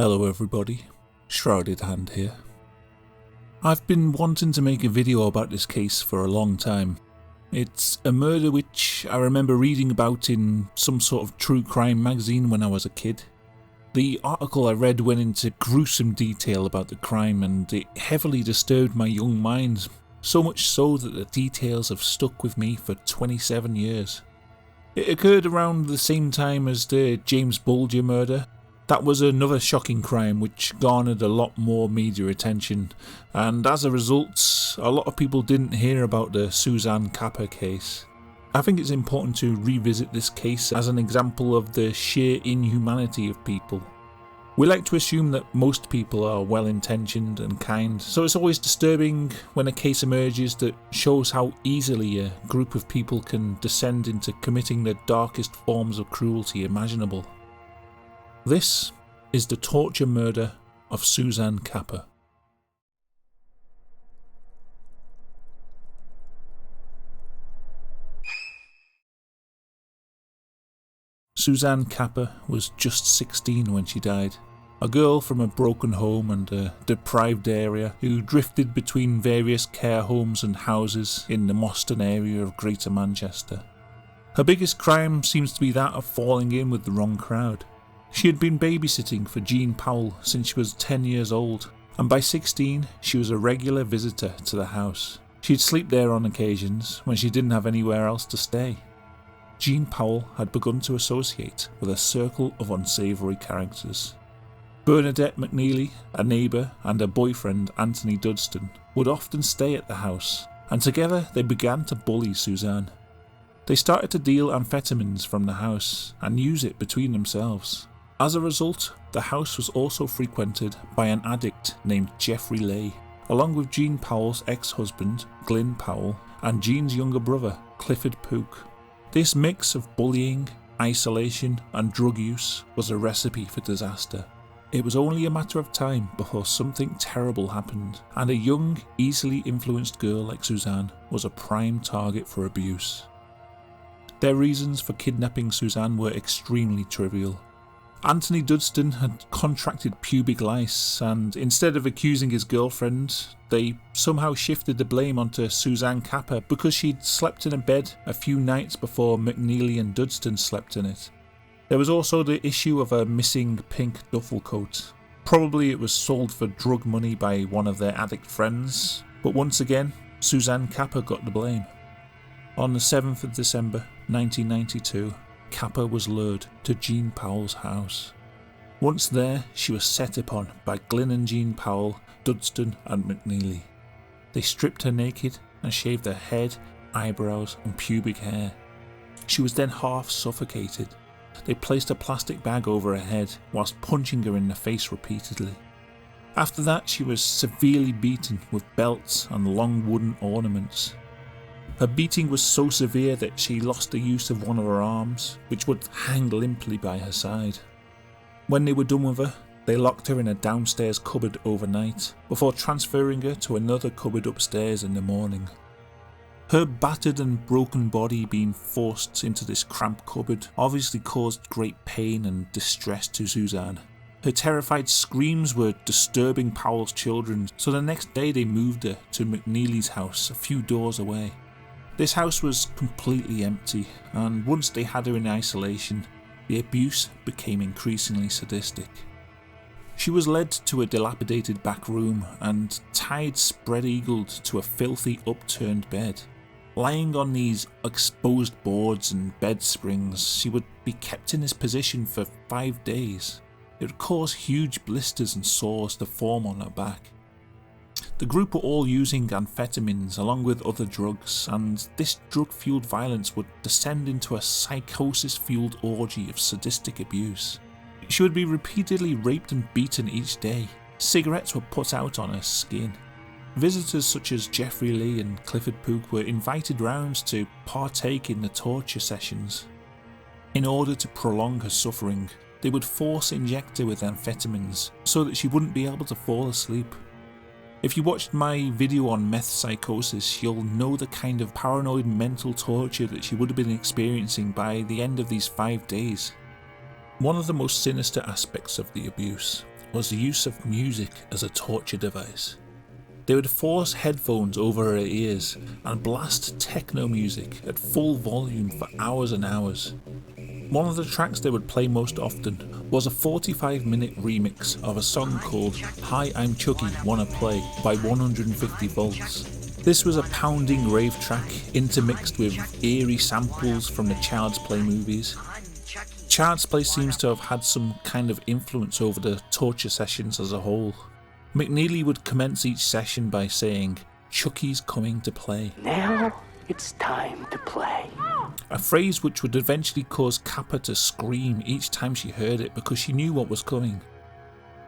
Hello everybody, Shrouded Hand here. I've been wanting to make a video about this case for a long time. It's a murder which I remember reading about in some sort of true crime magazine when I was a kid. The article I read went into gruesome detail about the crime and it heavily disturbed my young mind, so much so that the details have stuck with me for 27 years. It occurred around the same time as the James Bulger murder. That was another shocking crime which garnered a lot more media attention, and as a result, a lot of people didn't hear about the Suzanne Capper case. I think it's important to revisit this case as an example of the sheer inhumanity of people. We like to assume that most people are well-intentioned and kind, so it's always disturbing when a case emerges that shows how easily a group of people can descend into committing the darkest forms of cruelty imaginable. This is the torture murder of Suzanne Capper. Suzanne Capper was just 16 when she died, a girl from a broken home and a deprived area who drifted between various care homes and houses in the Moston area of Greater Manchester. Her biggest crime seems to be that of falling in with the wrong crowd. She had been babysitting for Jean Powell since she was 10 years old, and by 16 she was a regular visitor to the house. She'd sleep there on occasions when she didn't have anywhere else to stay. Jean Powell had begun to associate with a circle of unsavoury characters. Bernadette McNeely, a neighbour, and her boyfriend Anthony Dudston would often stay at the house, and together they began to bully Suzanne. They started to deal amphetamines from the house and use it between themselves. As a result, the house was also frequented by an addict named Jeffrey Leigh, along with Jean Powell's ex-husband, Glyn Powell, and Jean's younger brother, Clifford Pook. This mix of bullying, isolation, and drug use was a recipe for disaster. It was only a matter of time before something terrible happened, and a young, easily influenced girl like Suzanne was a prime target for abuse. Their reasons for kidnapping Suzanne were extremely trivial. Anthony Dudston had contracted pubic lice, and instead of accusing his girlfriend, they somehow shifted the blame onto Suzanne Capper because she'd slept in a bed a few nights before McNeely and Dudston slept in it. There was also the issue of a missing pink duffel coat. Probably it was sold for drug money by one of their addict friends, but once again, Suzanne Capper got the blame. On the 7th of December 1992, Capper was lured to Jean Powell's house. Once there, she was set upon by Glyn and Jean Powell, Dudston and McNeely. They stripped her naked and shaved her head, eyebrows and pubic hair. She was then half suffocated. They placed a plastic bag over her head whilst punching her in the face repeatedly. After that, she was severely beaten with belts and long wooden ornaments. Her beating was so severe that she lost the use of one of her arms, which would hang limply by her side. When they were done with her, they locked her in a downstairs cupboard overnight, before transferring her to another cupboard upstairs in the morning. Her battered and broken body being forced into this cramped cupboard obviously caused great pain and distress to Suzanne. Her terrified screams were disturbing Powell's children, so the next day they moved her to McNeely's house a few doors away. This house was completely empty, and once they had her in isolation, the abuse became increasingly sadistic. She was led to a dilapidated back room and tied spread-eagled to a filthy upturned bed. Lying on these exposed boards and bed springs, she would be kept in this position for 5 days. It would cause huge blisters and sores to form on her back. The group were all using amphetamines along with other drugs, and this drug-fueled violence would descend into a psychosis-fueled orgy of sadistic abuse. She would be repeatedly raped and beaten each day. Cigarettes were put out on her skin. Visitors such as Jeffrey Leigh and Clifford Pook were invited round to partake in the torture sessions. In order to prolong her suffering, they would force inject her with amphetamines so that she wouldn't be able to fall asleep. If you watched my video on meth psychosis, you'll know the kind of paranoid mental torture that she would have been experiencing by the end of these 5 days. One of the most sinister aspects of the abuse was the use of music as a torture device. They would force headphones over her ears and blast techno music at full volume for hours and hours. One of the tracks they would play most often was a 45-minute remix of a song called Hi, I'm Chucky, Wanna Play by 150 Volts. This was a pounding rave track intermixed with eerie samples from the Child's Play movies. Child's Play seems to have had some kind of influence over the torture sessions as a whole. McNeely would commence each session by saying, "Chucky's coming to play." Now it's time to play. A phrase which would eventually cause Kappa to scream each time she heard it because she knew what was coming.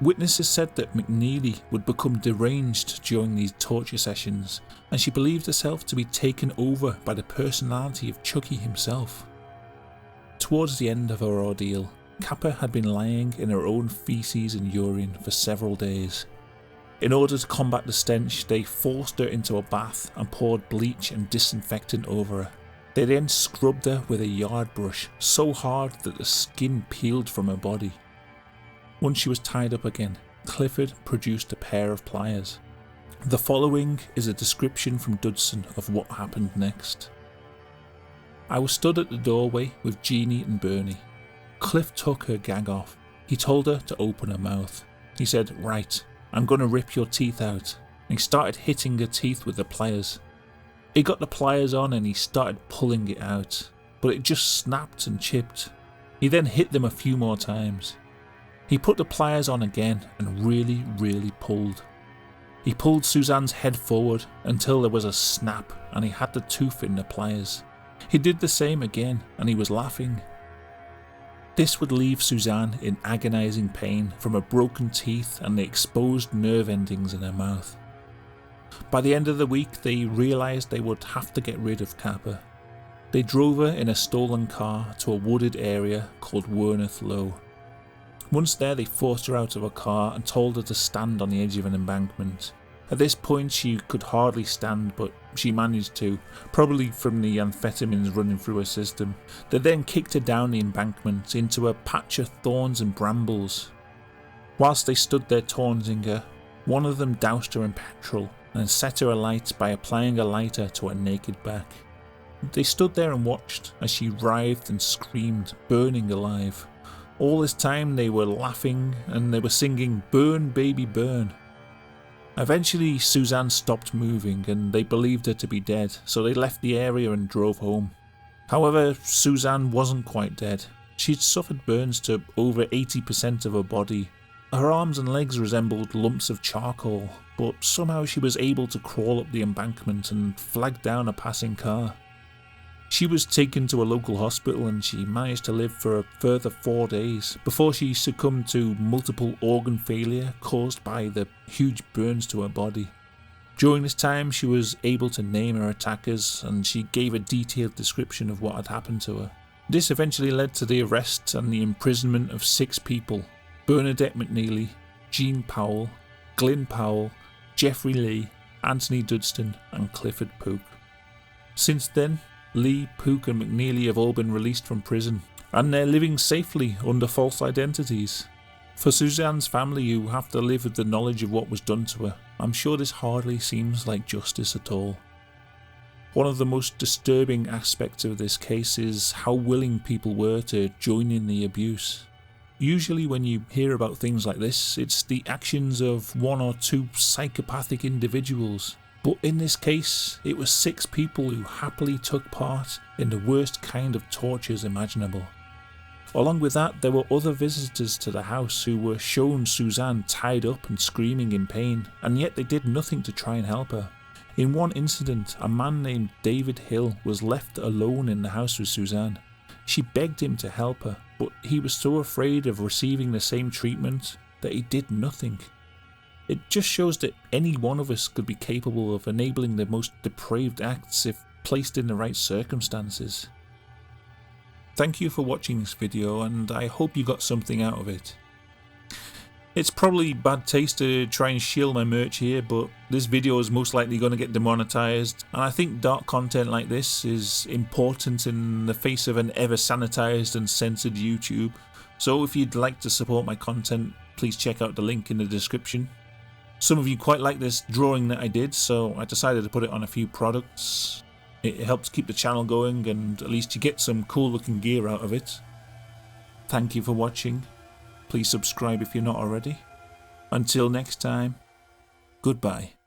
Witnesses said that McNeely would become deranged during these torture sessions, and she believed herself to be taken over by the personality of Chucky himself. Towards the end of her ordeal, Kappa had been lying in her own feces and urine for several days. In order to combat the stench, they forced her into a bath and poured bleach and disinfectant over her. They then scrubbed her with a yard brush so hard that the skin peeled from her body. Once she was tied up again, Clifford produced a pair of pliers. The following is a description from Dudson of what happened next. "I was stood at the doorway with Jeannie and Bernie. Cliff took her gag off. He told her to open her mouth. He said, 'Right, I'm going to rip your teeth out.' And he started hitting her teeth with the pliers. He got the pliers on and he started pulling it out, but it just snapped and chipped. He then hit them a few more times. He put the pliers on again and really pulled. He pulled Suzanne's head forward until there was a snap and he had the tooth in the pliers. He did the same again and he was laughing. This would leave Suzanne in agonising pain from her broken teeth and the exposed nerve endings in her mouth. By the end of the week, they realised they would have to get rid of Kappa. They drove her in a stolen car to a wooded area called Werneth Low. Once there, they forced her out of her car and told her to stand on the edge of an embankment. At this point, she could hardly stand, but she managed to, probably from the amphetamines running through her system. They then kicked her down the embankment into a patch of thorns and brambles. Whilst they stood there taunting her, one of them doused her in petrol and set her alight by applying a lighter to her naked back. They stood there and watched as she writhed and screamed, burning alive. All this time they were laughing and they were singing "Burn, baby, burn." Eventually Suzanne stopped moving and they believed her to be dead, so they left the area and drove home. However, Suzanne wasn't quite dead. She'd suffered burns to over 80% of her body. Her arms and legs resembled lumps of charcoal, but somehow she was able to crawl up the embankment and flag down a passing car. She was taken to a local hospital and she managed to live for a further 4 days before she succumbed to multiple organ failure caused by the huge burns to her body. During this time she was able to name her attackers and she gave a detailed description of what had happened to her. This eventually led to the arrest and the imprisonment of 6 people: Bernadette McNeely, Jean Powell, Glyn Powell, Jeffrey Lee, Anthony Dudston and Clifford Pook. Since then, Lee, Pook and McNeely have all been released from prison and they're living safely under false identities. For Suzanne's family, who have to live with the knowledge of what was done to her, I'm sure this hardly seems like justice at all. One of the most disturbing aspects of this case is how willing people were to join in the abuse. Usually when you hear about things like this, it's the actions of 1 or 2 psychopathic individuals. But in this case, it was 6 people who happily took part in the worst kind of tortures imaginable. Along with that, there were other visitors to the house who were shown Suzanne tied up and screaming in pain, and yet they did nothing to try and help her. In one incident, a man named David Hill was left alone in the house with Suzanne. She begged him to help her, but he was so afraid of receiving the same treatment that he did nothing. It just shows that any one of us could be capable of enabling the most depraved acts if placed in the right circumstances. Thank you for watching this video and I hope you got something out of it. It's probably bad taste to try and shield my merch here, but this video is most likely going to get demonetized, and I think dark content like this is important in the face of an ever sanitized and censored YouTube. So if you'd like to support my content, please check out the link in the description. Some of you quite like this drawing that I did, so I decided to put it on a few products. It helps keep the channel going, and at least you get some cool looking gear out of it. Thank you for watching. Please subscribe if you're not already. Until next time, goodbye.